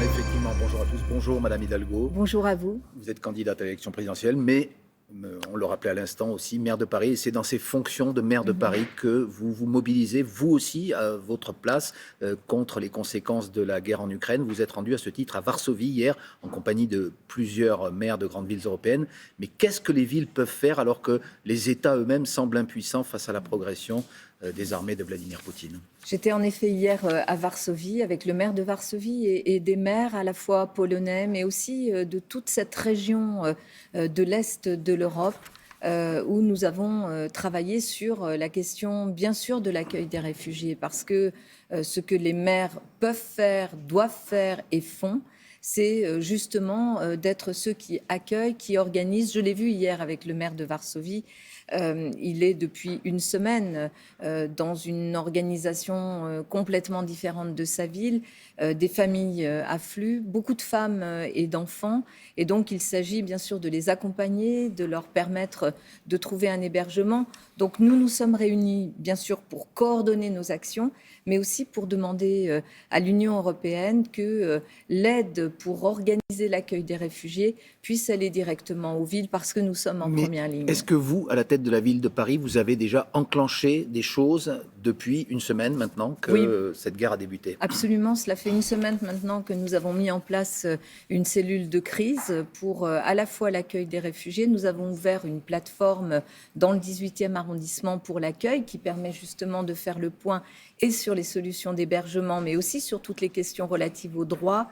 Effectivement, bonjour à tous. Bonjour Madame Hidalgo. Bonjour à vous. Vous êtes candidate à l'élection présidentielle, mais on le rappelait à l'instant aussi, maire de Paris. Et c'est dans ces fonctions de maire de Paris que vous vous mobilisez, vous aussi, à votre place, contre les conséquences de la guerre en Ukraine. Vous êtes rendu à ce titre à Varsovie hier, en compagnie de plusieurs maires de grandes villes européennes. Mais qu'est-ce que les villes peuvent faire alors que les États eux-mêmes semblent impuissants face à la progression des armées de Vladimir Poutine? J'étais en effet hier à Varsovie avec le maire de Varsovie et des maires à la fois polonais, mais aussi de toute cette région de l'Est de l'Europe, où nous avons travaillé sur la question, bien sûr, de l'accueil des réfugiés, parce que ce que les maires peuvent faire, doivent faire et font, c'est justement d'être ceux qui accueillent, qui organisent. Je l'ai vu hier avec le maire de Varsovie. Il est depuis une semaine dans une organisation complètement différente de sa ville. Des familles affluent, beaucoup de femmes et d'enfants. Et donc, il s'agit bien sûr de les accompagner, de leur permettre de trouver un hébergement. Donc, nous sommes réunis, bien sûr, pour coordonner nos actions, mais aussi pour demander à l'Union européenne que l'aide pour organiser l'accueil des réfugiés puisse aller directement aux villes, parce que nous sommes en première ligne. Est-ce que vous, à la tête de la ville de Paris, vous avez déjà enclenché des choses depuis une semaine maintenant que cette guerre a débuté? Absolument, cela fait une semaine maintenant que nous avons mis en place une cellule de crise pour à la fois l'accueil des réfugiés. Nous avons ouvert une plateforme dans le 18e arrondissement pour l'accueil qui permet justement de faire le point et sur les solutions d'hébergement, mais aussi sur toutes les questions relatives aux droits.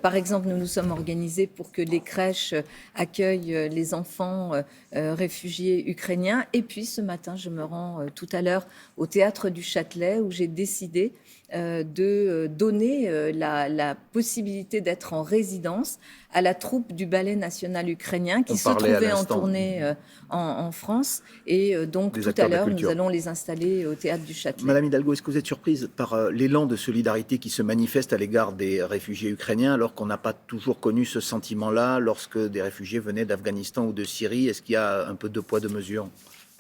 Par exemple, nous nous sommes organisés pour que les crèches accueillent les enfants réfugiés ukrainiens. Et puis ce matin, je me rends tout à l'heure au théâtre du Châtelet, où j'ai décidé de donner la possibilité d'être en résidence à la troupe du ballet national ukrainien qui se trouvait en tournée en France. Et donc tout à l'heure, nous allons les installer au théâtre du Châtelet. Madame Hidalgo, est-ce que vous êtes surprise par l'élan de solidarité qui se manifeste à l'égard des réfugiés ukrainiens, alors qu'on n'a pas toujours connu ce sentiment-là lorsque des réfugiés venaient d'Afghanistan ou de Syrie? Est-ce qu'il y a un peu deux poids, deux mesures?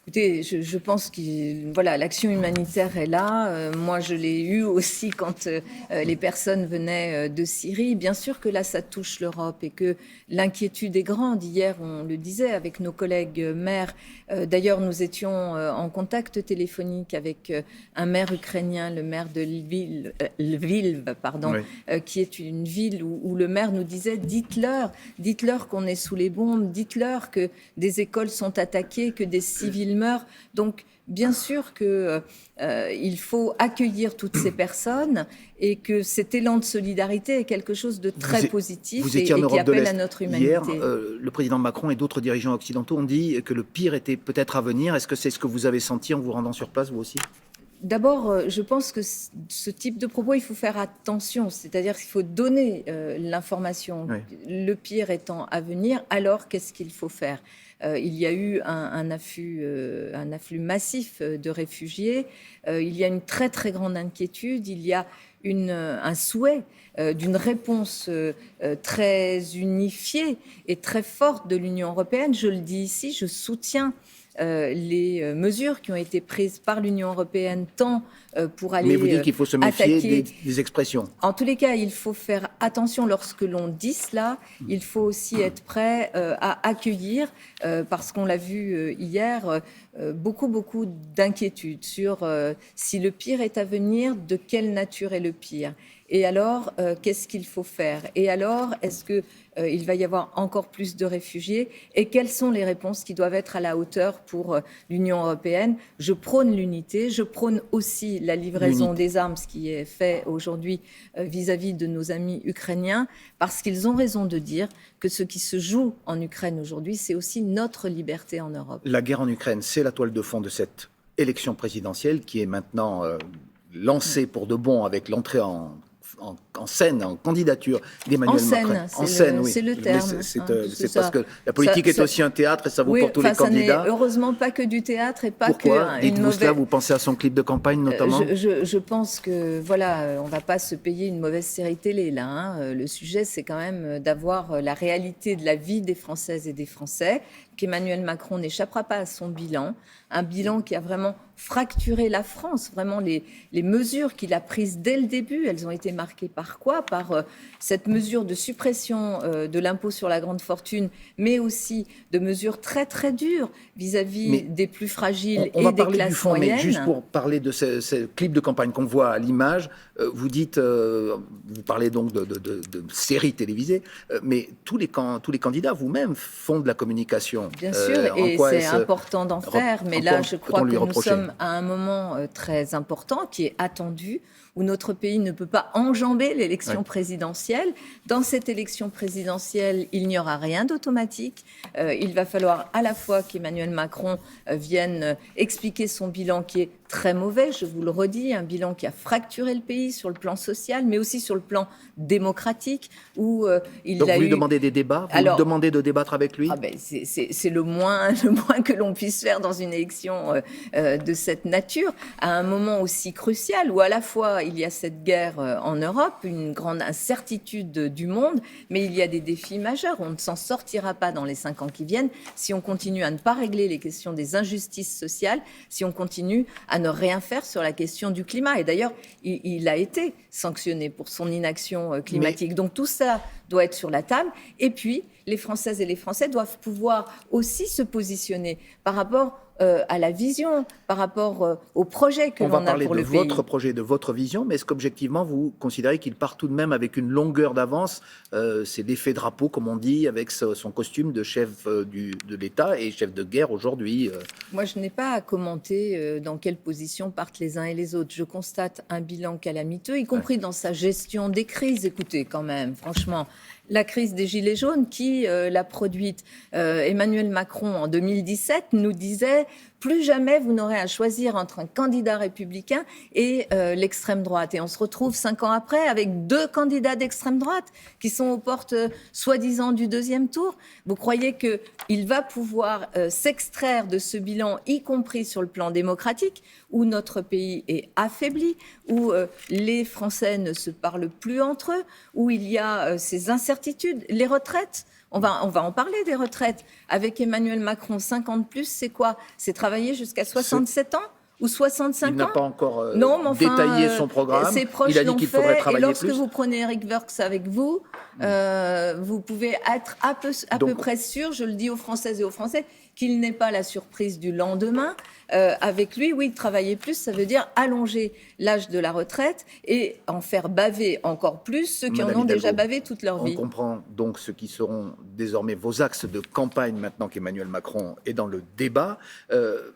Écoutez, je pense que voilà, l'action humanitaire est là. Moi, je l'ai eu aussi quand les personnes venaient de Syrie. Bien sûr que là, ça touche l'Europe et que l'inquiétude est grande. Hier, on le disait avec nos collègues maires. D'ailleurs, nous étions en contact téléphonique avec un maire ukrainien, le maire de Lviv, qui est une ville où le maire nous disait dites-leur qu'on est sous les bombes, dites-leur que des écoles sont attaquées, que des civils meurent. Donc, bien sûr qu'il faut accueillir toutes ces personnes et que cet élan de solidarité est quelque chose de très positif et qui appelle à notre humanité. Hier, le président Macron et d'autres dirigeants occidentaux ont dit que le pire était peut-être à venir. Est-ce que c'est ce que vous avez senti en vous rendant sur place, vous aussi ? D'abord, je pense que ce type de propos, il faut faire attention. C'est-à-dire qu'il faut donner l'information, le pire étant à venir. Alors, qu'est-ce qu'il faut faire ? Il y a eu un afflux massif de réfugiés. Il y a une très, très grande inquiétude. Il y a un souhait d'une réponse très unifiée et très forte de l'Union européenne. Je le dis ici, je soutiens les mesures qui ont été prises par l'Union européenne, tant pour aller Mais vous dites qu'il faut se méfier des expressions. En tous les cas, il faut faire attention lorsque l'on dit cela. Il faut aussi être prêt à accueillir, parce qu'on l'a vu hier, beaucoup d'inquiétudes sur si le pire est à venir, de quelle nature est le pire. Et alors, qu'est-ce qu'il faut faire? Et alors, est-ce qu'il va y avoir encore plus de réfugiés? Et quelles sont les réponses qui doivent être à la hauteur pour l'Union européenne? Je prône l'unité, je prône aussi la livraison des armes, ce qui est fait aujourd'hui vis-à-vis de nos amis ukrainiens, parce qu'ils ont raison de dire que ce qui se joue en Ukraine aujourd'hui, c'est aussi notre liberté en Europe. La guerre en Ukraine, c'est la toile de fond de cette élection présidentielle qui est maintenant lancée pour de bon avec l'entrée en scène, en candidature d'Emmanuel Macron. En scène, c'est le terme. C'est parce que la politique est aussi un théâtre et ça vaut pour tous les candidats. Ça n'est heureusement pas que du théâtre et pas Pourquoi que une mauvaise... cela, vous pensez à son clip de campagne notamment? Je pense que voilà, on ne va pas se payer une mauvaise série télé là. Le sujet, c'est quand même d'avoir la réalité de la vie des Françaises et des Français qu'Emmanuel Macron n'échappera pas à son bilan, un bilan qui a vraiment fracturé la France. Vraiment, les mesures qu'il a prises dès le début, elles ont été marquées par quoi? Par cette mesure de suppression de l'impôt sur la grande fortune, mais aussi de mesures très très dures vis-à-vis des plus fragiles on et va des parler classes du fond, moyennes. mais juste pour parler de ce clip de campagne qu'on voit à l'image, vous dites, vous parlez donc de séries télévisées, mais tous les candidats vous-même font de la communication. Bien sûr, et c'est important d'en faire, mais là, je crois que nous sommes à un moment très important qui est attendu, où notre pays ne peut pas enjamber l'élection présidentielle. Dans cette élection présidentielle, il n'y aura rien d'automatique. Il va falloir à la fois qu'Emmanuel Macron vienne expliquer son bilan qui est très mauvais, je vous le redis, un bilan qui a fracturé le pays sur le plan social, mais aussi sur le plan démocratique, où il Donc a vous lui eu... demandez des débats, vous lui demandez de débattre avec lui? C'est le moins que l'on puisse faire dans une élection de cette nature, à un moment aussi crucial, où à la fois il y a cette guerre en Europe, une grande incertitude du monde, mais il y a des défis majeurs. On ne s'en sortira pas dans les 5 ans qui viennent si on continue à ne pas régler les questions des injustices sociales, si on continue à ne rien faire sur la question du climat. Et d'ailleurs, il a été sanctionné pour son inaction climatique. Donc tout ça doit être sur la table. Et puis, les Françaises et les Français doivent pouvoir aussi se positionner par rapport à la vision, par rapport au projet que l'on a pour le pays. On va parler de votre projet, de votre vision, mais est-ce qu'objectivement, vous considérez qu'il part tout de même avec une longueur d'avance? C'est l'effet drapeau, comme on dit, avec son costume de chef de l'État et chef de guerre aujourd'hui. Moi, je n'ai pas à commenter dans quelle position partent les uns et les autres. Je constate un bilan calamiteux, y compris dans sa gestion des crises. Écoutez, quand même, franchement, la crise des Gilets jaunes, qui l'a produite? Emmanuel Macron, en 2017, nous disait « Plus jamais vous n'aurez à choisir entre un candidat républicain et l'extrême droite ». Et on se retrouve 5 ans après avec 2 candidats d'extrême droite qui sont aux portes, soi-disant, du 2e tour. Vous croyez qu'il va pouvoir s'extraire de ce bilan, y compris sur le plan démocratique, où notre pays est affaibli, où les Français ne se parlent plus entre eux, où il y a ces incertitudes, les retraites? On va en parler des retraites. Avec Emmanuel Macron, 50 plus, c'est quoi? C'est travailler jusqu'à 67 ans ou 65 ans? Il n'a pas encore détaillé son programme. Ses proches il a dit qu'il faudrait travailler et lorsque plus. vous prenez Eric Woerth avec vous, vous pouvez être à peu près sûr, je le dis aux Françaises et aux Français, qu'il n'est pas la surprise du lendemain. Avec lui, oui, travailler plus, ça veut dire allonger l'âge de la retraite et en faire baver encore plus ceux qui en ont déjà bavé toute leur vie. On comprend donc ce qui seront désormais vos axes de campagne maintenant qu'Emmanuel Macron est dans le débat.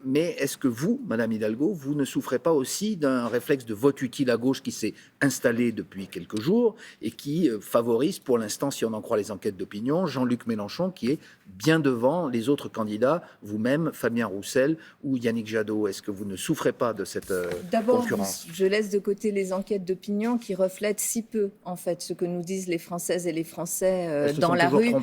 Mais est-ce que vous, Madame Hidalgo, vous ne souffrez pas aussi d'un réflexe de vote utile à gauche qui s'est installé depuis quelques jours et qui favorise pour l'instant, si on en croit les enquêtes d'opinion, Jean-Luc Mélenchon qui est bien devant les autres candidats, vous-même, Fabien Roussel ou Yannick Jadot? Est-ce que vous ne souffrez pas de cette concurrence? D'abord, je laisse de côté les enquêtes d'opinion qui reflètent si peu, en fait, ce que nous disent les Françaises et les Français dans la rue.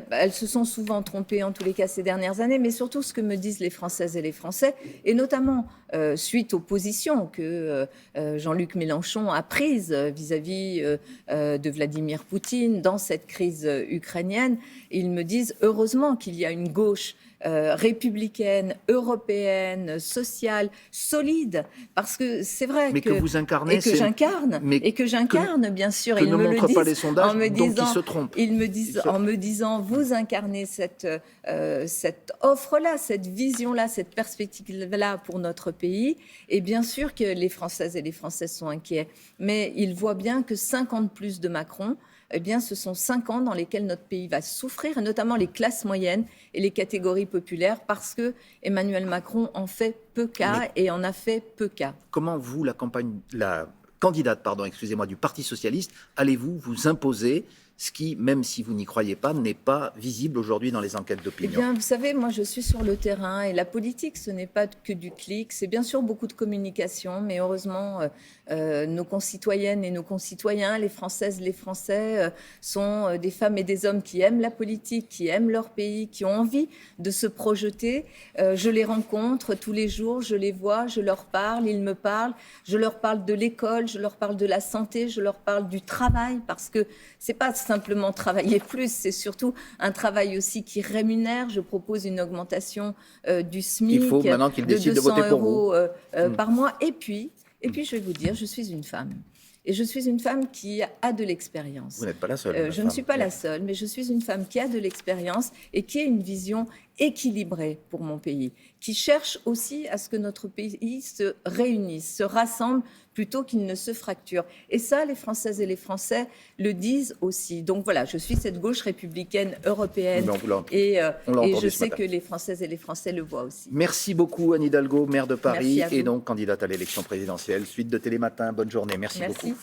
Elles se sont souvent trompées, en tous les cas, ces dernières années, mais surtout ce que me disent les Françaises et les Français, et notamment suite aux positions que Jean-Luc Mélenchon a prises vis-à-vis de Vladimir Poutine dans cette crise ukrainienne. Ils me disent heureusement qu'il y a une gauche républicaine, européenne, sociale, solide, parce que c'est vrai que vous incarnez, et que j'incarne, bien sûr. Que ne montrent pas les sondages, donc ils se trompent. Ils me disent, en me disant, vous incarnez cette offre-là, cette vision-là, cette perspective-là pour notre pays. Et bien sûr que les Françaises et les Français sont inquiets, mais ils voient bien que 50 plus de Macron, eh bien, ce sont 5 ans dans lesquels notre pays va souffrir, et notamment les classes moyennes et les catégories populaires, parce que Emmanuel Macron en fait peu cas et en a fait peu cas. Comment vous, la candidate, du Parti socialiste, allez-vous vous imposer, ce qui, même si vous n'y croyez pas, n'est pas visible aujourd'hui dans les enquêtes d'opinion? Eh bien, vous savez, moi, je suis sur le terrain et la politique, ce n'est pas que du clic. C'est bien sûr beaucoup de communication, mais heureusement, nos concitoyennes et nos concitoyens, les Françaises, les Français, sont des femmes et des hommes qui aiment la politique, qui aiment leur pays, qui ont envie de se projeter. Je les rencontre tous les jours, je les vois, je leur parle, ils me parlent. Je leur parle de l'école, je leur parle de la santé, je leur parle du travail, parce que c'est pas simplement travailler plus, c'est surtout un travail aussi qui rémunère. Je propose une augmentation du SMIC. Il faut maintenant qu'ils décident de voter pour vous. Par mois. Et puis, je vais vous dire, je suis une femme. Et je suis une femme qui a de l'expérience. Vous n'êtes pas la seule. Je ne suis pas la seule, mais je suis une femme qui a de l'expérience et qui a une vision équilibrée pour mon pays, qui cherche aussi à ce que notre pays se réunisse, se rassemble plutôt qu'il ne se fracture. Et ça, les Françaises et les Français le disent aussi. Donc voilà, je suis cette gauche républicaine européenne et je sais que les Françaises et les Français le voient aussi. Merci beaucoup Anne Hidalgo, maire de Paris et donc candidate à l'élection présidentielle. Suite de Télématin, bonne journée. Merci beaucoup.